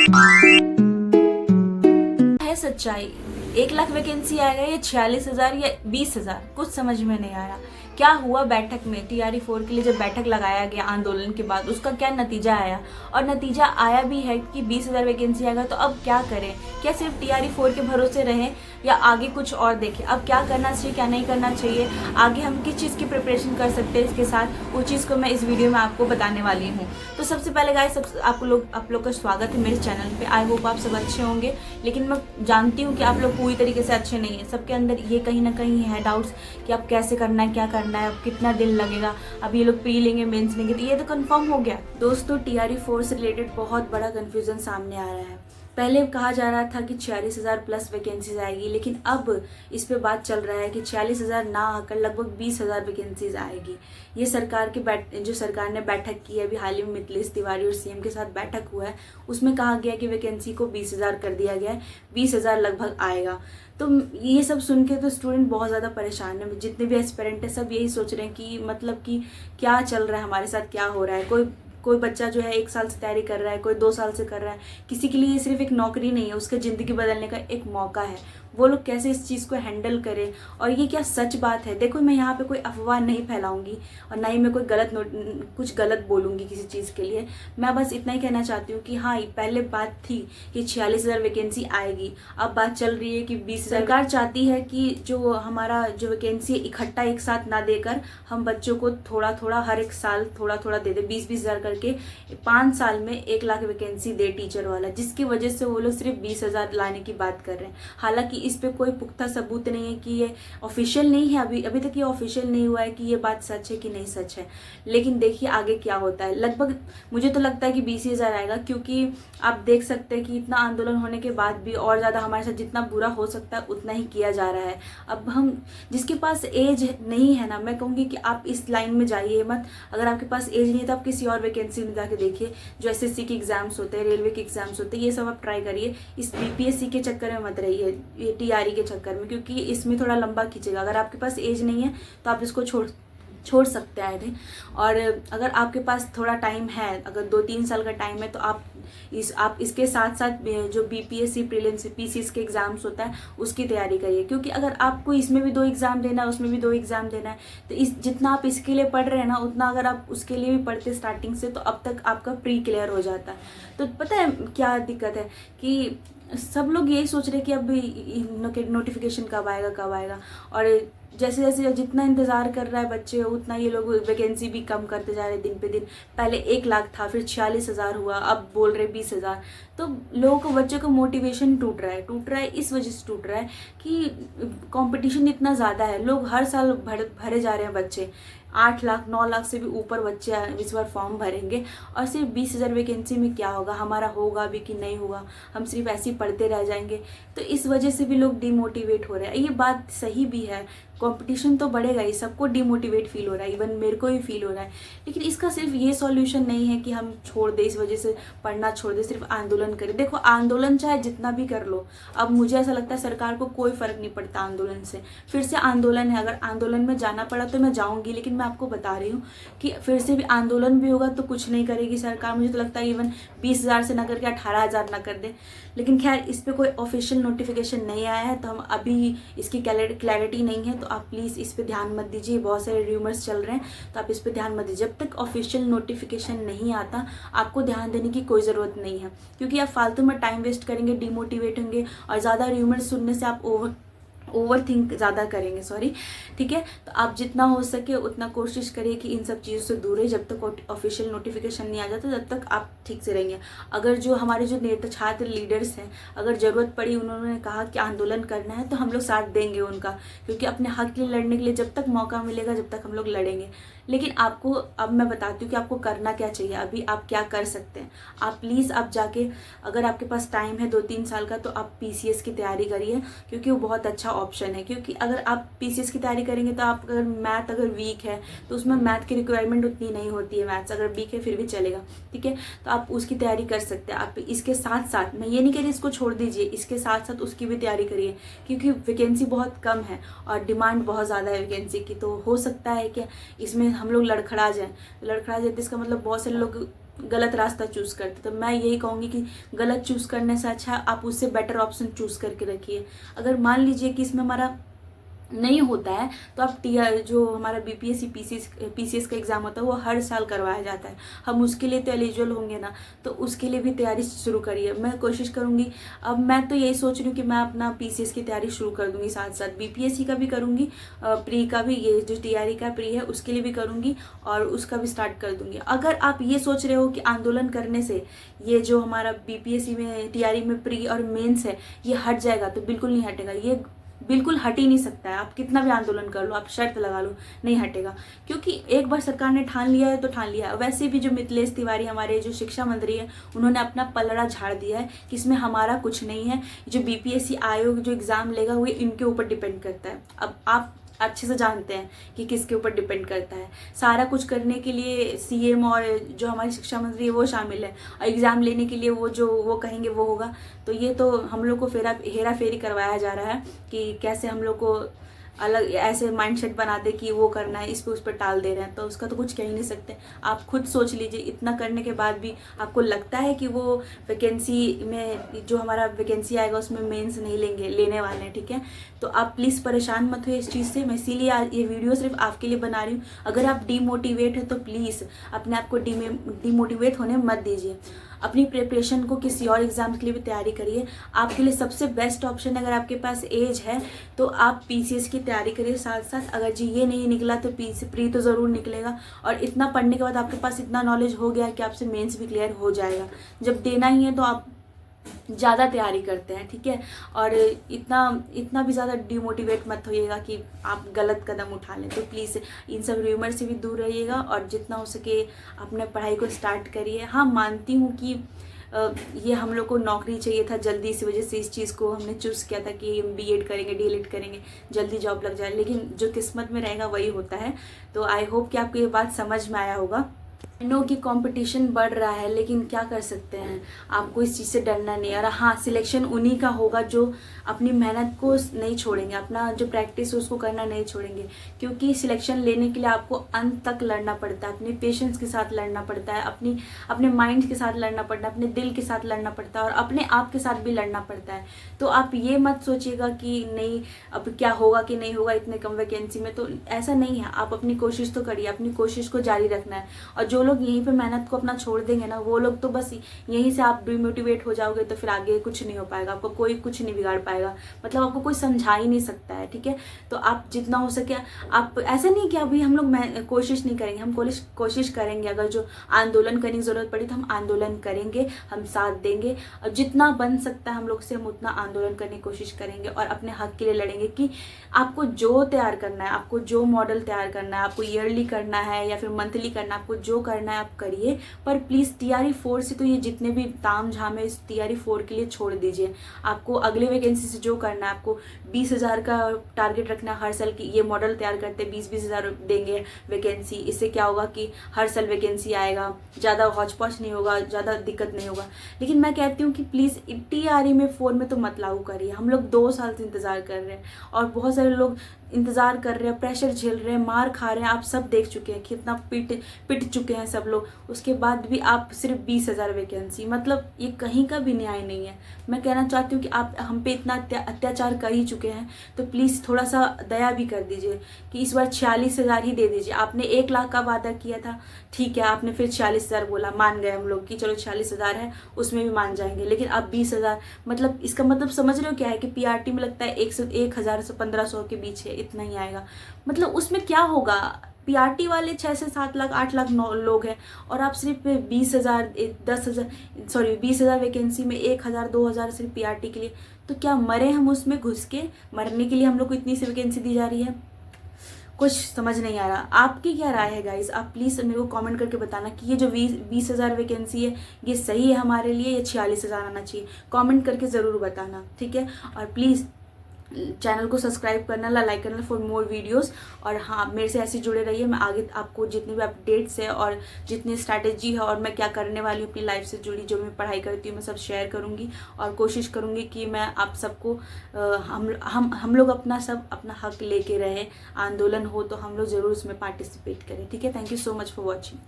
है सच्चाई। 1 लाख वैकेंसी आएगा या 46,000 या 20,000, कुछ समझ में नहीं आ रहा। क्या हुआ बैठक में? TRE 4 के लिए जब बैठक लगाया गया आंदोलन के बाद, उसका क्या नतीजा आया? और नतीजा आया भी है कि 20,000 वैकेंसी आएगा। तो अब क्या करें? क्या सिर्फ TRE 4 के भरोसे रहें या आगे कुछ और देखें? अब क्या करना चाहिए, क्या नहीं करना चाहिए, आगे हम किस चीज़ की प्रिपरेशन कर सकते हैं इसके साथ, वो चीज़ को मैं इस वीडियो में आपको बताने वाली हूँ। तो सबसे पहले गाइस, आप लोग का स्वागत है मेरे चैनल पे। आई होप आप सब अच्छे होंगे, लेकिन मैं जानती हूँ कि आप लोग पूरी तरीके से अच्छे नहीं हैं। सबके अंदर ये कहीं ना कहीं है डाउट्स कि अब कैसे करना है, क्या करना है, अब कितना दिन लगेगा, अब ये लोग प्री लेंगे, मेंस लेंगे, तो ये तो कंफर्म हो गया। दोस्तों, TRE 4 से रिलेटेड बहुत बड़ा कन्फ्यूजन सामने आ रहा है। पहले कहा जा रहा था कि 46,000 प्लस वैकेंसीज आएगी, लेकिन अब इस पे बात चल रहा है कि 46,000 ना आकर लगभग 20,000 वैकेंसीज आएगी। ये सरकार के जो सरकार ने बैठक की है अभी हाल ही में, मिथिलेश तिवारी और CM के साथ बैठक हुआ है, उसमें कहा गया कि वैकेंसी को 20,000 कर दिया गया है, 20,000 लगभग आएगा। तो ये सब सुन के तो स्टूडेंट बहुत ज़्यादा परेशान है। जितने भी एस्पिरेंट है सब यही सोच रहे हैं कि मतलब कि क्या चल रहा है हमारे साथ, क्या हो रहा है। कोई बच्चा जो है 1 साल से तैयारी कर रहा है, कोई 2 साल से कर रहा है। किसी के लिए ये सिर्फ एक नौकरी नहीं है, उसके ज़िंदगी बदलने का एक मौका है। वो लोग कैसे इस चीज़ को हैंडल करें, और ये क्या सच बात है? देखो, मैं यहाँ पे कोई अफवाह नहीं फैलाऊंगी और ना ही मैं कोई कुछ गलत बोलूँगी किसी चीज़ के लिए। मैं बस इतना ही कहना चाहती हूँ कि हाँ, पहले बात थी कि 46,000 वैकेंसी आएगी, अब बात चल रही है कि 20,000। सरकार चाहती है कि जो हमारा जो वैकेंसी इकट्ठा एक साथ ना देकर हम बच्चों को थोड़ा थोड़ा हर एक साल थोड़ा थोड़ा दे दे, 20,000 करके 5 साल में 1 लाख वैकेंसी दे टीचर वाला, जिसकी वजह से वो लोग सिर्फ 20,000 लाने की बात कर रहे हैं। हालांकि इस पे कोई पुख्ता सबूत नहीं है कि ये ऑफिशियल नहीं है, अभी तक ये ऑफिशियल नहीं हुआ है कि ये बात सच है कि नहीं सच है। लेकिन देखिए आगे क्या होता है। लगभग मुझे तो लगता है कि 20,000 आएगा, क्योंकि आप देख सकते हैं कि इतना आंदोलन होने के बाद भी और ज़्यादा हमारे साथ जितना बुरा हो सकता है उतना ही किया जा रहा है। अब हम जिसके पास एज नहीं है ना, मैं कहूँगी कि आप इस लाइन में जाइए मत। अगर आपके पास एज नहीं है तो आप किसी और वैकेंसी में जाके देखिए। जो SSC के एग्जाम्स होते हैं, रेलवे के एग्जाम्स होते हैं, ये सब आप ट्राई करिए। इस BPSC के चक्कर में मत रहिए, ये TRE के चक्कर में, क्योंकि इसमें थोड़ा लंबा खींचेगा। अगर आपके पास एज नहीं है तो आप इसको छोड़ सकते हैं थे। और अगर आपके पास थोड़ा टाइम है, अगर 2-3 साल का टाइम है, तो आप इसके साथ साथ जो BPSC प्रीलिम्स PCs के एग्जाम्स होता है उसकी तैयारी करिए। क्योंकि अगर आपको इसमें भी 2 एग्जाम देना है, उसमें भी 2 एग्जाम देना है, तो जितना आप इसके लिए पढ़ रहे हैं ना, उतना अगर आप उसके लिए भी पढ़ते स्टार्टिंग से, तो अब तक आपका प्री क्लियर हो जाता है। तो पता है क्या दिक्कत है कि सब लोग यही सोच रहे कि अब नोटिफिकेशन कब आएगा, और जैसे जैसे जितना इंतज़ार कर रहा है बच्चे, उतना ये लोग वैकेंसी भी कम करते जा रहे हैं दिन पे दिन। पहले 1 लाख था, फिर 46,000 हुआ, अब बोल रहे 20,000। तो लोगों को, बच्चों का मोटिवेशन टूट रहा है। इस वजह से टूट रहा है कि कंपटीशन इतना ज़्यादा है। लोग हर साल भरे जा रहे हैं बच्चे। 8 लाख 9 लाख से भी ऊपर बच्चे इस बार फॉर्म भरेंगे, और सिर्फ 20,000 वैकेंसी में क्या होगा? हमारा होगा भी कि नहीं होगा? हम सिर्फ ऐसे ही पढ़ते रह जाएंगे। तो इस वजह से भी लोग डिमोटिवेट हो रहे हैं। ये बात सही भी है, कंपटीशन तो बढ़ेगा ही, सबको डिमोटिवेट फील हो रहा है, इवन मेरे को भी फील हो रहा है। लेकिन इसका सिर्फ ये सॉल्यूशन नहीं है कि हम छोड़ दें, इस वजह से पढ़ना छोड़ दें, सिर्फ आंदोलन करें। देखो, आंदोलन चाहे जितना भी कर लो, अब मुझे ऐसा लगता है सरकार को कोई फर्क नहीं पड़ता आंदोलन से। फिर से आंदोलन है, अगर आंदोलन में जाना पड़ा तो मैं जाऊँगी, लेकिन मैं आपको बता रही हूँ कि फिर से भी आंदोलन भी होगा तो कुछ नहीं करेगी सरकार। मुझे तो लगता है इवन 20,000 से ना करके 18,000 ना कर दे। लेकिन खैर, इस पर कोई ऑफिशियल नोटिफिकेशन नहीं आया है, तो हम अभी इसकी क्लैरिटी नहीं है, तो आप प्लीज़ इस पर ध्यान मत दीजिए। बहुत सारे र्यूमर्स चल रहे हैं, तो आप इस पर ध्यान मत दीजिए। जब तक ऑफिशियल नोटिफिकेशन नहीं आता, आपको ध्यान देने की कोई ज़रूरत नहीं है, क्योंकि आप फालतू में टाइम वेस्ट करेंगे, डिमोटिवेट होंगे, और ज़्यादा र्यूमर्स सुनने से आप ओवर थिंक ज़्यादा करेंगे, सॉरी। ठीक है, तो आप जितना हो सके उतना कोशिश करिए कि इन सब चीज़ों से दूर रहे। जब तक ऑफिशियल नोटिफिकेशन नहीं आ जाता, तब तक आप ठीक से रहेंगे। अगर जो हमारे जो नेता छात्र लीडर्स हैं, अगर ज़रूरत पड़ी, उन्होंने कहा कि आंदोलन करना है, तो हम लोग साथ देंगे उनका, क्योंकि अपने हक के लिए लड़ने के लिए जब तक मौका मिलेगा, जब तक हम लोग लड़ेंगे। लेकिन आपको अब मैं बताती हूँ कि आपको करना क्या चाहिए। अभी आप क्या कर सकते हैं। आप प्लीज़ आप जाके, अगर आपके पास टाइम है 2-3 साल का, तो आप PCS की तैयारी करिए, क्योंकि वो बहुत अच्छा ऑप्शन है। क्योंकि अगर आप PCS की तैयारी करेंगे तो आप अगर मैथ अगर वीक है तो उसमें मैथ की रिक्वायरमेंट उतनी नहीं होती है। मैथ्स अगर वीक है फिर भी चलेगा, ठीक है, तो आप उसकी तैयारी कर सकते हैं। आप इसके साथ साथ, मैं ये नहीं कह रही इसको छोड़ दीजिए, इसके साथ साथ उसकी भी तैयारी करिए, क्योंकि वैकेंसी बहुत कम है और डिमांड बहुत ज़्यादा है वैकेंसी की। तो हो सकता है कि इसमें हम लोग लड़खड़ा जाए तो इसका मतलब बहुत सारे लोग गलत रास्ता चूज़ करते। तो मैं यही कहूँगी कि गलत चूज़ करने से अच्छा आप उससे बेटर ऑप्शन चूज़ करके रखिए। अगर मान लीजिए कि इसमें हमारा नहीं होता है तो आप जो हमारा बीपीएससी पीसीएस का एग्ज़ाम होता है वो हर साल करवाया जाता है, हम उसके लिए तो एलिजिबल होंगे ना, तो उसके लिए भी तैयारी शुरू करिए। मैं कोशिश करूँगी, अब मैं तो यही सोच रही हूँ कि मैं अपना पीसीएस की तैयारी शुरू कर दूँगी, साथ साथ बीपीएससी का भी करूँगी, प्री का भी, ये जो तैयारी का प्री है उसके लिए भी करूँगी और उसका भी स्टार्ट कर दूँगी। अगर आप ये सोच रहे हो कि आंदोलन करने से ये जो हमारा बीपीएससी में तैयारी में प्री और मेंस है ये हट जाएगा, तो बिल्कुल नहीं हटेगा। ये बिल्कुल हट ही नहीं सकता है, आप कितना भी आंदोलन कर लो, आप शर्त लगा लो, नहीं हटेगा। क्योंकि एक बार सरकार ने ठान लिया है तो ठान लिया है। वैसे भी जो मिथिलेश तिवारी हमारे जो शिक्षा मंत्री है उन्होंने अपना पलड़ा झाड़ दिया है कि इसमें हमारा कुछ नहीं है, जो बीपीएससी आयोग जो एग्ज़ाम लेगा वो इनके ऊपर डिपेंड करता है। अब आप अच्छे से जानते हैं कि किसके ऊपर डिपेंड करता है। सारा कुछ करने के लिए सीएम और जो हमारी शिक्षा मंत्री है वो शामिल है, और एग्ज़ाम लेने के लिए वो जो वो कहेंगे वो होगा। तो ये तो हम लोग को हेरा फेरी करवाया जा रहा है कि कैसे हम लोग को अलग ऐसे माइंडसेट बना दे कि वो करना है, इस पे उस पर टाल दे रहे हैं। तो उसका तो कुछ कह ही नहीं सकते। आप खुद सोच लीजिए, इतना करने के बाद भी आपको लगता है कि वो वैकेंसी में जो हमारा वैकेंसी आएगा उसमें मेंस नहीं लेने वाले हैं, ठीक है। तो आप प्लीज़ परेशान मत हुए इस चीज़ से। मैं इसीलिए आज ये वीडियो सिर्फ आपके लिए बना रही हूँ। अगर आप डीमोटिवेट हैं तो प्लीज़ अपने आप को डीमोटिवेट होने मत दीजिए। अपनी प्रिपरेशन को किसी और एग्ज़ाम के लिए भी तैयारी करिए। आपके लिए सबसे बेस्ट ऑप्शन, अगर आपके पास एज है तो आप पीसीएस की तैयारी करिए साथ साथ। अगर जी ये नहीं निकला तो प्री तो ज़रूर निकलेगा, और इतना पढ़ने के बाद आपके पास इतना नॉलेज हो गया कि आपसे मेंस भी क्लियर हो जाएगा। जब देना ही है तो आप ज़्यादा तैयारी करते हैं, ठीक है। और इतना भी ज़्यादा डिमोटिवेट मत होइएगा कि आप गलत कदम उठा लें। तो प्लीज़ इन सब र्यूमर से भी दूर रहिएगा और जितना हो सके अपने पढ़ाई को स्टार्ट करिए। हाँ, मानती हूँ कि ये हम लोग को नौकरी चाहिए था जल्दी, इस वजह से इस चीज़ को हमने चूज़ किया था कि हम बीएड करेंगे, डीएलएड करेंगे, जल्दी जॉब लग जाए, लेकिन जो किस्मत में रहेगा वही होता है। तो आई होप कि आपको ये बात समझ में आया होगा। नो कि कंपटीशन बढ़ रहा है, लेकिन क्या कर सकते हैं, आपको इस चीज़ से डरना नहीं। और हाँ, सिलेक्शन उन्हीं का होगा जो अपनी मेहनत को नहीं छोड़ेंगे, अपना जो प्रैक्टिस है उसको करना नहीं छोड़ेंगे। क्योंकि सिलेक्शन लेने के लिए आपको अंत तक लड़ना पड़ता है, अपने पेशेंस के साथ लड़ना पड़ता है, अपने माइंड के साथ लड़ना पड़ता है, अपने दिल के साथ लड़ना पड़ता है, और अपने आप के साथ भी लड़ना पड़ता है। तो आप ये मत सोचिएगा कि नहीं अब क्या होगा कि नहीं होगा इतने कम वैकेंसी में, तो ऐसा नहीं है। आप अपनी कोशिश तो करिए, अपनी कोशिश को जारी रखना है। और जो लोग यहीं पे मेहनत को अपना छोड़ देंगे ना, वो लोग तो बस यहीं से आप डिमोटिवेट हो जाओगे, तो फिर आगे कुछ नहीं हो पाएगा, आपको कोई कुछ नहीं बिगाड़ पाएगा, मतलब आपको कोई समझा ही नहीं सकता है, ठीक है। तो आप जितना हो सके, आप ऐसा नहीं कि अभी हम लोग कोशिश नहीं करेंगे, हम कोशिश करेंगे। अगर जो आंदोलन करने की ज़रूरत पड़ी तो हम आंदोलन करेंगे, हम साथ देंगे, और जितना बन सकता है हम लोग से हम उतना आंदोलन करने की कोशिश करेंगे और अपने हक के लिए लड़ेंगे। कि आपको जो तैयार करना है, आपको जो मॉडल तैयार करना है, आपको ईयरली करना है या फिर मंथली करना है, आपको जो करना है आप करिए। पर प्लीज़ टीआरई 4 से तो ये जितने भी ताम झाम है इस टीआरई 4 के लिए छोड़ दीजिए। आपको अगले वैकेंसी से जो करना है, आपको 20,000 का टारगेट रखना है हर साल की। ये मॉडल तैयार करते 20,000 देंगे वैकेंसी, इससे क्या होगा कि हर साल वैकेंसी आएगा, ज़्यादा हौच पौच नहीं होगा, ज़्यादा दिक्कत नहीं होगा। लेकिन मैं कहती हूँ कि प्लीज़ टीआरई में 4 में तो मत लागू करिए। हम लोग 2 साल से इंतज़ार कर रहे हैं और बहुत सारे लोग इंतज़ार कर रहे हैं, प्रेशर झेल रहे हैं, मार खा रहे हैं, आप सब देख चुके हैं कितना पिट चुके हैं सब लोग। उसके बाद भी आप सिर्फ 20,000 वैकेंसी, मतलब ये कहीं का भी न्याय नहीं है। मैं कहना चाहती हूँ कि आप हम पे इतना अत्याचार कर ही चुके हैं, तो प्लीज़ थोड़ा सा दया भी कर दीजिए कि इस बार 46,000 ही दे दीजिए। आपने 1 लाख का वादा किया था, ठीक है, आपने फिर 46,000 बोला, मान गए हम लोग कि चलो 46,000 है, उसमें भी मान जाएंगे। लेकिन अब 20,000, मतलब इसका मतलब समझ रहे हो क्या है कि पीआरटी में लगता है 1,000 से 1,500 के बीच है, इतना ही आएगा। मतलब उसमें क्या होगा, पीआरटी वाले 6 से 7 लाख 8 लाख लोग हैं और आप सिर्फ 20,000 वैकेंसी में 1,000 2,000 सिर्फ पीआरटी के लिए। तो क्या मरे हम उसमें घुस के? मरने के लिए हम लोग को इतनी सी वैकेंसी दी जा रही है, कुछ समझ नहीं आ रहा। आपकी क्या राय है गाइस? आप प्लीज़ मेरे को कमेंट करके बताना कि ये जो 20,000 वैकेंसी है ये सही है हमारे लिए या 46,000 आना चाहिए। कमेंट करके ज़रूर बताना, ठीक है। और प्लीज़ चैनल को सब्सक्राइब करना, लाइक करना फॉर मोर वीडियोस। और हाँ, मेरे से ऐसे जुड़े रहिए। मैं आगे आपको जितने भी अपडेट्स है और जितनी स्ट्रैटेजी है और मैं क्या करने वाली हूँ अपनी लाइफ से जुड़ी, जो मैं पढ़ाई करती हूँ, मैं सब शेयर करूँगी और कोशिश करूँगी कि मैं आप सबको हम लोग अपना हक लेके रहे। आंदोलन हो तो हम लोग ज़रूर उसमें पार्टिसिपेट करें, ठीक है। Thank you so much for watching.